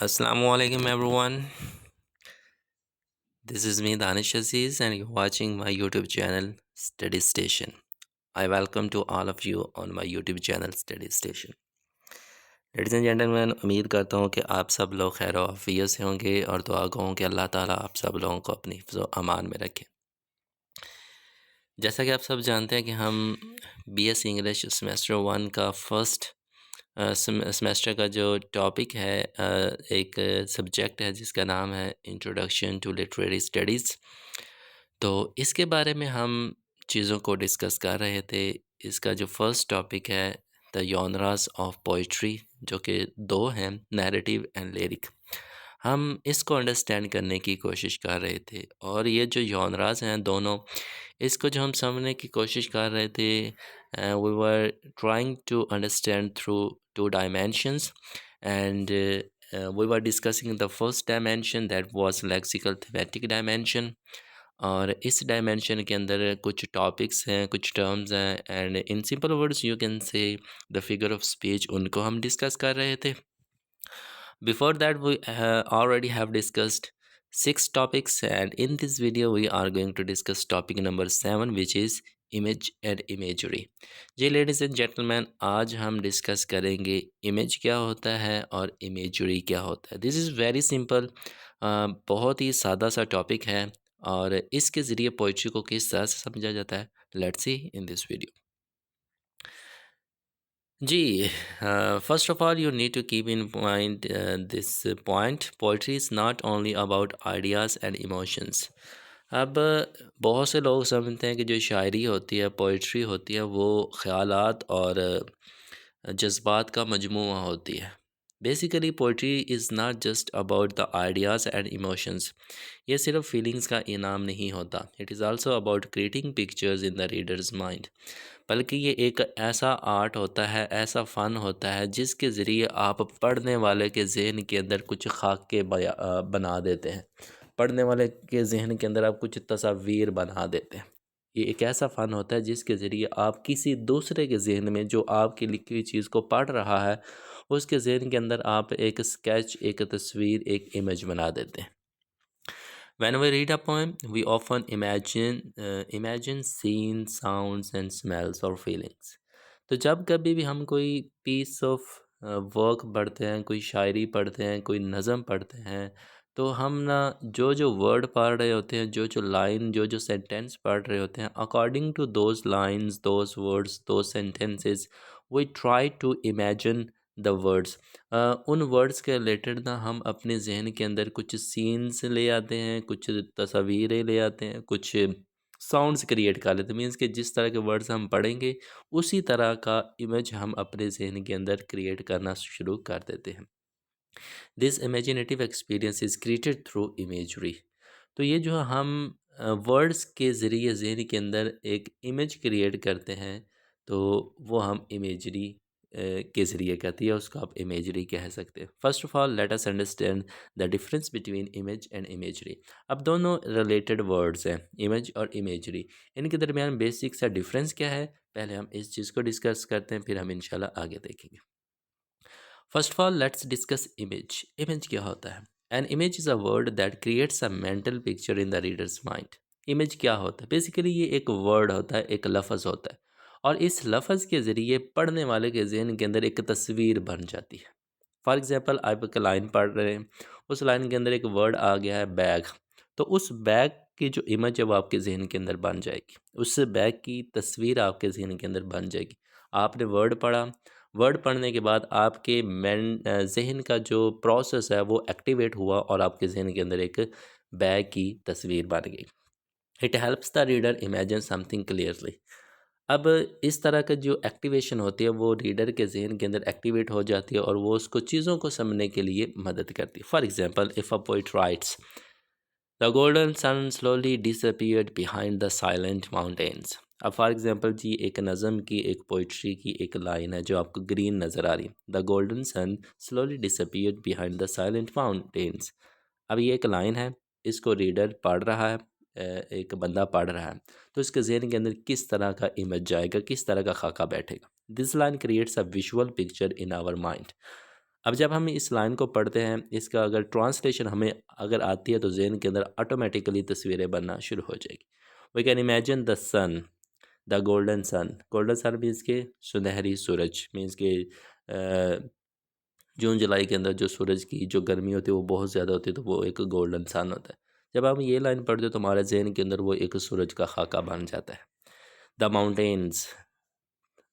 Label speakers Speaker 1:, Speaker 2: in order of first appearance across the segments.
Speaker 1: Assalamualaikum everyone. This is me Danish Aziz and you're watching my YouTube channel Study Station. I welcome to all of you on my YouTube channel Study Station. Ladies and gentleman उम्मीद करता हूँ कि आप सब लोग खैर आफियत से होंगे और दुआ कहूँ कि अल्लाह ताला आप सब लोगों को अपनी हिफ्ज़ व अमान में रखे। जैसा कि आप सब जानते हैं कि हम बीएससी इंग्लिश सेमेस्टर 1 का फर्स्ट सेमेस्टर का जो टॉपिक है एक सब्जेक्ट है जिसका नाम है इंट्रोडक्शन टू लिटरेरी स्टडीज़। तो इसके बारे में हम चीज़ों को डिस्कस कर रहे थे। इसका जो फर्स्ट टॉपिक है द जॉनरास ऑफ पोइट्री, जो कि दो हैं, नैरेटिव एंड लिरिक। हम इसको अंडरस्टैंड करने की कोशिश कर रहे थे और ये जो जॉनरास हैं दोनों, इसको जो हम समझने की कोशिश कर रहे थे, we were trying to understand through two dimensions and we were discussing the first dimension that was lexical thematic dimension. और इस डायमेंशन के अंदर कुछ टॉपिक्स हैं, कुछ टर्म्स हैं and in simple words you can say the figure of speech, उनको हम डिस्कस कर रहे थे। Before that, we already have discussed 6 topics, and in this video, we are going to discuss topic number 7, which is image and imagery. जी ladies and gentlemen, आज हम discuss करेंगे image क्या होता है और इमेजरी क्या होता है। दिस इज़ वेरी सिंपल, बहुत ही सादा सा टॉपिक है और इसके ज़रिए पोइट्री को किस तरह से समझा जाता है, let's see in this video. जी, first of all, you need to keep in mind this point. Poetry is not only about ideas and emotions. अब बहुत से लोग समझते हैं कि जो शायरी होती है, पोइट्री होती है, वो ख़यालात और जज्बात का मजमूआ होती है। Basically poetry is not just about the ideas and emotions. ये सिर्फ फीलिंग्स का इनाम नहीं होता। It is also about creating pictures in the readers mind. बल्कि ये एक ऐसा आर्ट होता है, ऐसा फ़न होता है जिसके ज़रिए आप पढ़ने वाले के ज़हन के अंदर कुछ खाके बना देते हैं। पढ़ने वाले के ज़हन के अंदर आप कुछ तस्वीर बना देते हैं। ये एक ऐसा फ़न होता है जिसके ज़रिए आप किसी दूसरे के ज़हन में, जो आपकी लिखी हुई चीज़ को पढ़ रहा है, उसके ज़हन के अंदर आप एक स्केच, एक तस्वीर, एक इमेज बना देते हैं। When we read a poem, we often imagine scenes, sounds and smells or feelings. तो जब कभी भी हम कोई पीस ऑफ वर्क पढ़ते हैं, कोई शायरी पढ़ते हैं, कोई नज़म पढ़ते हैं, तो हम ना जो जो वर्ड पढ़ रहे होते हैं, जो जो लाइन, जो जो सेंटेंस पढ़ रहे होते हैं, according to those lines, those words, those sentences, we try to imagine the words. उन वर्ड्स के रिलेटेड ना हम अपने जहन के अंदर कुछ सीन्स ले आते हैं, कुछ तस्वीरें ले आते हैं, कुछ साउंड्स क्रिएट कर लेते हैं। मीन्स कि जिस तरह के वर्ड्स हम पढ़ेंगे उसी तरह का इमेज हम अपने जहन के अंदर क्रिएट करना शुरू कर देते हैं। This imaginative experience is created through imagery. तो ये जो हम वर्ड्स के ज़रिए जहन के अंदर एक इमेज क्रिएट करते हैं, तो वो हम इमेजरी के ज़रिए कहती है, उसको आप इमेजरी कह सकते हैं। First of all let us understand the difference between image and imagery. अब दोनों रिलेटेड वर्ड्स हैं, इमेज और इमेजरी। इनके दरमियान बेसिक सा डिफरेंस क्या है, पहले हम इस चीज़ को डिस्कस करते हैं, फिर हम इंशाल्लाह आगे देखेंगे। First of all let's discuss image. Image क्या होता है? An image is a word that creates a mental picture in the readers mind. Image क्या होता है? बेसिकली ये एक वर्ड होता है, एक लफ्ज़ होता है और इस लफ्ज़ के ज़रिए पढ़ने वाले के जहन के अंदर एक तस्वीर बन जाती है। फॉर एग्ज़ाम्पल, आप एक लाइन पढ़ रहे हैं, उस लाइन के अंदर एक वर्ड आ गया है बैग, तो उस बैग की जो इमेज है वो आपके जहन के अंदर बन जाएगी, उस बैग की तस्वीर आपके जहन के अंदर बन जाएगी। आपने वर्ड पढ़ा, वर्ड पढ़ने के बाद आपके ज़हन का जो प्रोसेस है वो एक्टिवेट हुआ और आपके ज़हन के अंदर एक बैग की तस्वीर बन गई। It helps the reader imagine something clearly. अब इस तरह का जो एक्टिवेशन होती है वो रीडर के ज़हन के अंदर एक्टिवेट हो जाती है और वो उसको चीज़ों को समझने के लिए मदद करती है। For example, if a poet writes the golden sun slowly disappeared behind the silent mountains. अब फॉर एग्जांपल जी, एक नज़म की, एक पोइट्री की एक लाइन है जो आपको ग्रीन नज़र आ रही है, the golden sun slowly disappeared behind the silent mountains. अब ये एक लाइन है, इसको रीडर पढ़ रहा है, एक बंदा पढ़ रहा है, तो इसके ज़हन के अंदर किस तरह का इमेज जाएगा, किस तरह का खाका बैठेगा। This line creates a visual picture in our mind. अब जब हम इस लाइन को पढ़ते हैं, इसका अगर ट्रांसलेशन हमें अगर आती है तो जहन के अंदर ऑटोमेटिकली तस्वीरें बनना शुरू हो जाएगी। We can imagine the sun, the golden sun means के सुनहरी सूरज, मीन्स के जून जुलाई के अंदर जो सूरज की जो गर्मी होती है वो बहुत ज़्यादा होती है, तो वो एक गोल्डन सन होता है। जब हम ये लाइन पढ़ते हो तो हमारे जहन के अंदर वो एक सूरज का खाका बन जाता है। द माउंटेन्स,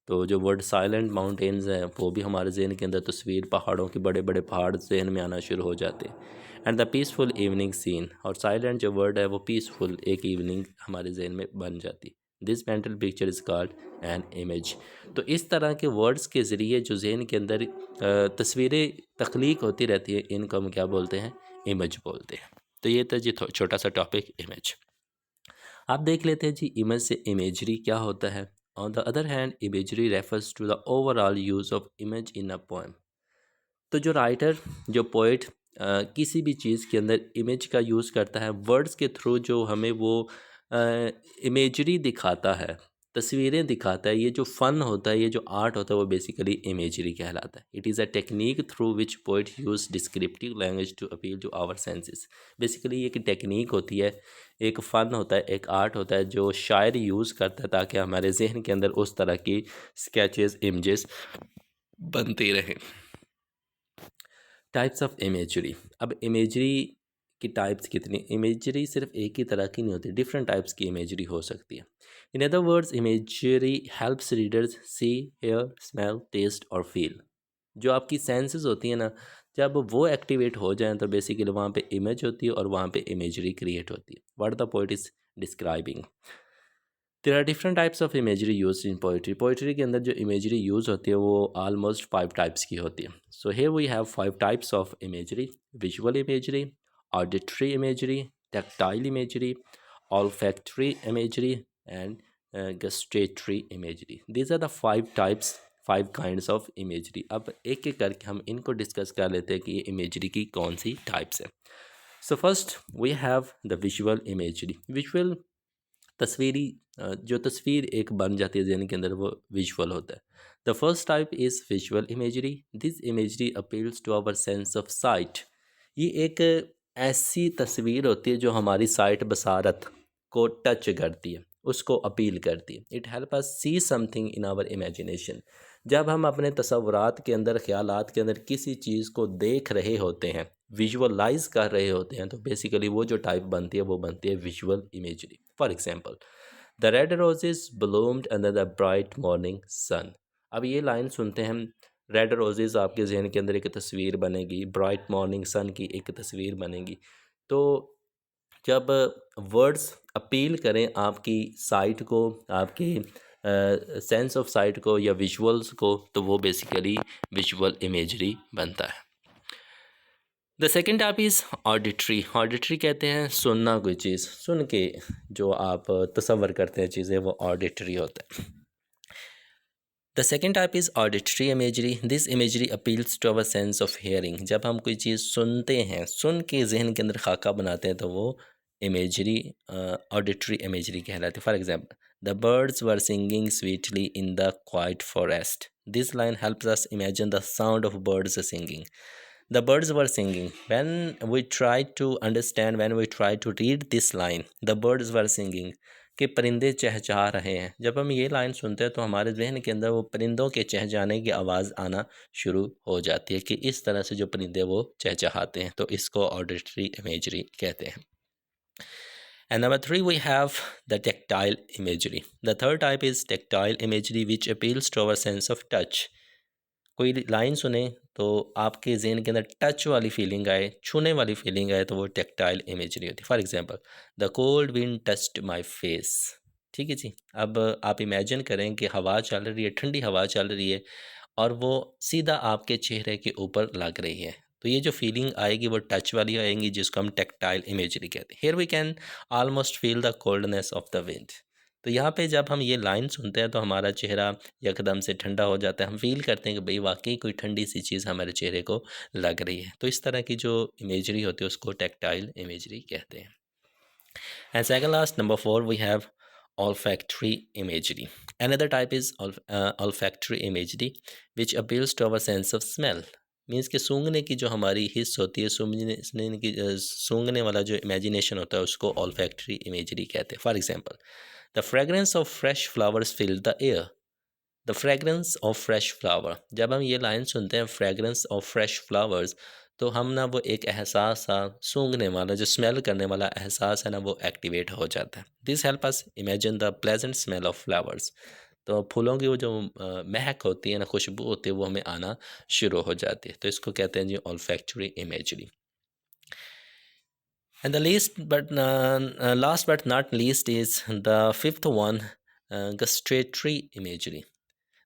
Speaker 1: तो जो वर्ड साइलेंट माउंटेन्स हैं वो भी हमारे जहन के अंदर तस्वीर, पहाड़ों के बड़े बड़े पहाड़ जहन में आना शुरू हो जाते हैं। And the peaceful evening scene, और साइलेंट जो वर्ड है वो पीसफुल एक इवनिंग हमारे जहन में बन जाती। This mental picture is called an image. तो इस तरह के वर्ड्स के ज़रिए जो जहन के अंदर तस्वीरें तख्लीक होती रहती है, इनको हम क्या बोलते हैं? इमेज बोलते हैं। तो ये था जी छोटा सा टॉपिक इमेज। आप देख लेते हैं जी इमेज से इमेजरी क्या होता है। On the other hand imagery refers to the overall use of image in a poem. तो जो राइटर, जो पोइट किसी भी चीज़ के अंदर इमेज का यूज़ करता है, वर्ड्स के थ्रू जो हमें वो इमेजरी दिखाता है, तस्वीरें दिखाता है, ये जो फ़न होता है, ये जो आर्ट होता है, वो बेसिकली इमेजरी कहलाता है। It is a technique through which poet use descriptive language to appeal to our senses. Basically ये एक टेक्निक होती है, एक फ़न होता है, एक आर्ट होता है जो शायर यूज़ करता है ताकि हमारे जहन के अंदर उस तरह की स्केचेस, इमेजेस बनती रहें। Types of imagery. अब इमेजरी की टाइप्स कितनी? इमेजरी सिर्फ एक ही तरह की नहीं होती, डिफरेंट टाइप्स की इमेजरी हो सकती है। In other words imagery helps readers see, hear, smell, taste और फील। जो आपकी सेंसेस होती हैं ना, जब वो एक्टिवेट हो जाएं तो बेसिकली वहाँ पे इमेज होती है और वहाँ पे इमेजरी क्रिएट होती है। What the poet is describing. There are different types of imagery use in poetry. Poetry के अंदर जो इमेजरी यूज़ होती है वो ऑलमोस्ट 5 टाइप्स की होती है। So here we have 5 types of imagery: visual imagery, auditory imagery, tactile imagery, olfactory imagery and gustatory imagery. These are the 5 types, 5 kinds of imagery. अब एक एक करके हम इनको डिस्कस कर लेते हैं कि ये इमेजरी की कौन सी टाइप्स है। So first we have the visual imagery. Visual तस्वीरी जो तस्वीर एक बन जाती है जहन के अंदर वो विजुअल होता है। The first type is visual imagery. This imagery appeals to our sense of sight. ये एक ऐसी तस्वीर होती है जो हमारी साइट बसारत को टच करती है, उसको अपील करती है। It help us see something in our imagination. जब हम अपने तसव्वुरात के अंदर, ख्यालात के अंदर किसी चीज़ को देख रहे होते हैं, विजुअलाइज कर रहे होते हैं, तो बेसिकली वो जो टाइप बनती है वो बनती है visual imagery. For example, the red roses bloomed under the bright morning sun. अब ये लाइन सुनते हैं हम, रेड रोजेस आपके जहन के अंदर एक तस्वीर बनेगी, ब्राइट मॉर्निंग सन की एक तस्वीर बनेगी। तो जब वर्ड्स अपील करें आपकी साइट को, आपकी सेंस ऑफ साइट को या विजुअल्स को, तो वो बेसिकली विजुअल इमेजरी बनता है। The second type is auditory. Auditory कहते हैं सुनना, कोई चीज़ सुन के जो आप तसव्वुर करते हैं चीज़ें, वो ऑडिटरी होता है। The second type is auditory imagery. This imagery appeals to our sense of hearing. जब हम कोई चीज़ सुनते हैं, सुन के जहन के अंदर खाका बनाते हैं, तो वो इमेजरी ऑडिटरी इमेजरी कहलाती है। For example, the birds were singing sweetly in the quite forest. This line helps us imagine the sound of birds singing. The birds were singing. When we try to read this line, the birds were singing, कि परिंदे चहचहा रहे हैं। जब हम ये line सुनते हैं तो हमारे जहन के अंदर वो परिंदों के चहचहाने की आवाज़ आना शुरू हो जाती है कि इस तरह से जो परिंदे वो चहचहाते हैं, तो इसको ऑडिटरी इमेजरी कहते हैं। And number 3 we have the tactile imagery. The third type is tactile imagery which appeals to our sense of touch. कोई लाइन सुने तो आपके जहन के अंदर टच वाली फीलिंग आए, छूने वाली फीलिंग आए, तो वो टेक्टाइल इमेजरी होती है। For example, the cold wind touched my face. ठीक है जी। अब आप इमेजिन करें कि हवा चल रही है, ठंडी हवा चल रही है और वो सीधा आपके चेहरे के ऊपर लग रही है, तो ये जो फीलिंग आएगी वो टच वाली आएंगी, जिसको हम टेक्टाइल इमेजरी कहते हैं। Here we can almost feel the coldness of the wind. तो यहाँ पे जब हम ये लाइन सुनते हैं तो हमारा चेहरा एकदम से ठंडा हो जाता है, हम फील करते हैं कि भाई वाकई कोई ठंडी सी चीज़ हमारे चेहरे को लग रही है। तो इस तरह की जो इमेजरी होती है उसको टेक्टाइल इमेजरी कहते हैं। And second last, number 4 we have olfactory imagery. Another type is olfactory imagery which appeals to our sense of smell. Means कि सूंघने की जो हमारी हिस्स होती है, सूंघने की सूंघने वाला जो इमेजिनेशन होता है उसको ऑल्फैक्टरी इमेजरी कहते हैं। For example, the fragrance of fresh flowers fill the air. The fragrance of fresh flower, जब हम ये लाइन सुनते हैं फ्रेगरेंस ऑफ फ्रेश फ्लावर्स, तो हम ना वो एक एहसास सा सूंघने वाला जो स्मेल करने वाला एहसास है ना वो एक्टिवेट हो जाता है। This help us imagine the pleasant smell of flowers. तो फूलों की वो जो महक होती है ना, खुशबू होती है, वो हमें आना शुरू हो जाती है। तो इसको कहते हैं जी olfactory imagery. And the last but not least is the fifth one, gustatory imagery.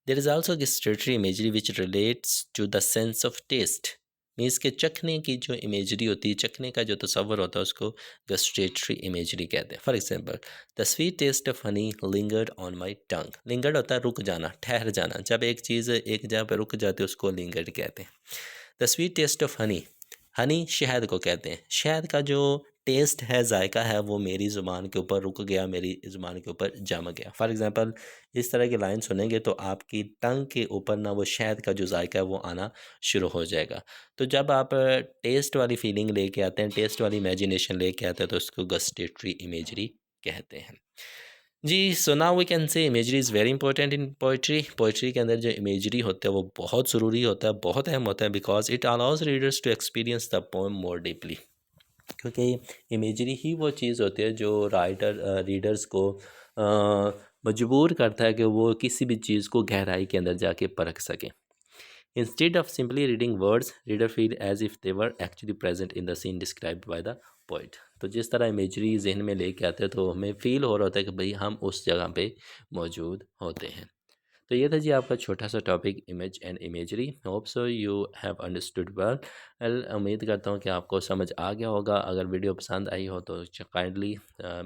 Speaker 1: There is also gustatory imagery which relates to the sense of taste. Means के चखने की जो इमेजरी होती है, चखने का जो तस्वर होता है उसको गस्टेटरी इमेजरी कहते हैं। For example, the sweet taste of honey lingered on my tongue. Lingered होता है रुक जाना, ठहर जाना। जब एक चीज़ एक जगह पर रुक जाती है उसको लिंगर्ड कहते हैं। The sweet taste of honey, Honey शहद को कहते हैं। शहद का जो टेस्ट है, जायका है, वो मेरी ज़ुबान के ऊपर रुक गया, मेरी ज़ुबान के ऊपर जम गया। फॉर एग्जांपल, इस तरह की लाइन सुनेंगे तो आपकी टंग के ऊपर ना वो शहद का जो जायका है वो आना शुरू हो जाएगा। तो जब आप टेस्ट वाली फीलिंग लेके आते हैं, टेस्ट वाली इमेजिनेशन लेके आते हैं, तो उसको गस्टेटरी इमेजरी कहते हैं। जी, so now we can say imagery is very important in poetry. Poetry के अंदर जो इमेजरी होता है वो बहुत ज़रूरी होता है, बहुत अहम होता है, because it allows readers to experience the poem more deeply. क्योंकि इमेजरी ही वो चीज़ होती है जो रीडर्स को मजबूर करता है कि वो किसी भी चीज़ को गहराई के अंदर जाके परख सकें। Instead of simply reading words, reader feel as if they were actually present in the scene described by the poet। तो जिस तरह इमेजरी जहन में लेके आते हैं तो हमें फील हो रहा होता है कि भाई हम उस जगह पे मौजूद होते हैं। तो ये था जी आपका छोटा सा topic, image and imagery. Hope so you have understood well. उम्मीद करता हूँ कि आपको समझ आ गया होगा। अगर वीडियो पसंद आई हो तो काइंडली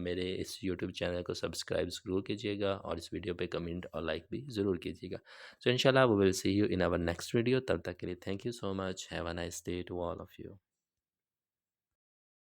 Speaker 1: मेरे इस यूट्यूब चैनल को सब्सक्राइब ज़रूर कीजिएगा और इस वीडियो पे कमेंट और लाइक भी ज़रूर कीजिएगा। सो इंशाल्लाह we will see you in our next video. तब तक के लिए thank you so much. Have a nice day to all of you.